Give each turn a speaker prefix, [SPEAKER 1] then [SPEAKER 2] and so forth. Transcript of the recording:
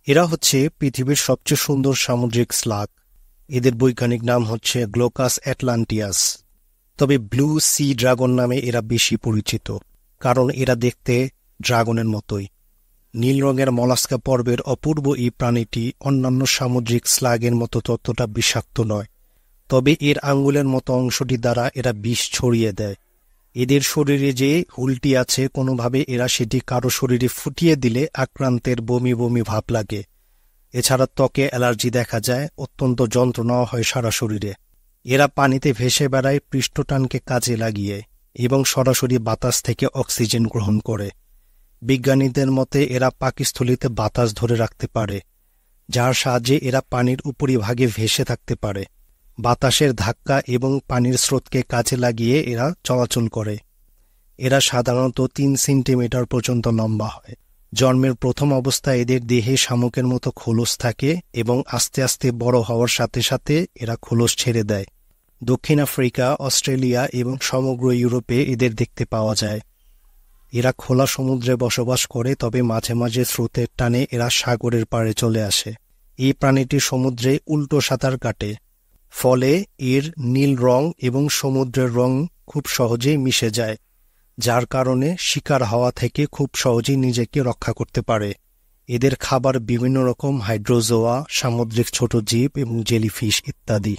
[SPEAKER 1] এরা হচ্ছে পৃথিবীর সবচেয়ে সুন্দর সামুদ্রিক স্লাগ। এদের বৈজ্ঞানিক নাম হচ্ছে গ্লোকাস অ্যাটলান্টিয়াস। তবে ব্লু সি ড্রাগন নামে এরা বেশি পরিচিত, কারণ এরা দেখতে ড্রাগনের মতোই। নীল রঙের মলাস্কা পর্বের অপূর্ব এই প্রাণীটি অন্যান্য সামুদ্রিক স্লাগের মতো ততটা বিষাক্ত নয়, তবে এর আঙ্গুলের মতো অংশটি দ্বারা এরা বিষ ছড়িয়ে দেয়। এদের শরীরে যে হুলটি আছে, কোনোভাবে এরা সেটি কারো শরীরে ফুটিয়ে দিলে আক্রান্তের বমি বমি ভাব লাগে। এছাড়া ত্বকে অ্যালার্জি দেখা যায়, অত্যন্ত যন্ত্রণাও হয় সারা শরীরে। এরা পানিতে ভেসে বেড়ায় পৃষ্ঠটানকে কাজে লাগিয়ে এবং সরাসরি বাতাস থেকে অক্সিজেন গ্রহণ করে। বিজ্ঞানীদের মতে এরা পাকস্থলীতে বাতাস ধরে রাখতে পারে, যার সাহায্যে এরা পানির উপরিভাগে ভেসে থাকতে পারে। বাতাসের ধাক্কা এবং পানির স্রোতকে কাজে লাগিয়ে এরা চলাচল করে। এরা সাধারণত ৩ সেন্টিমিটার পর্যন্ত লম্বা হয়। জন্মের প্রথম অবস্থায় এদের দেহে শামুকের মতো খোলস থাকে এবং আস্তে আস্তে বড় হওয়ার সাথে সাথে এরা খোলস ছেড়ে দেয়। দক্ষিণ আফ্রিকা, অস্ট্রেলিয়া এবং সমগ্র ইউরোপে এদের দেখতে পাওয়া যায়। এরা খোলা সমুদ্রে বসবাস করে, তবে মাঝে মাঝে স্রোতের টানে এরা সাগরের পাড়ে চলে আসে। এই প্রাণীটি সমুদ্রে উল্টো সাঁতার কাটে, ফলে এর নীল রং এবং সমুদ্রের রং খুব সহজেই মিশে যায়, যার কারণে শিকার হওয়া থেকে খুব সহজেই নিজেকে রক্ষা করতে পারে। এদের খাবার বিভিন্ন রকম হাইড্রোজোয়া, সামুদ্রিক ছোট জীব এবং জেলিফিশ ইত্যাদি।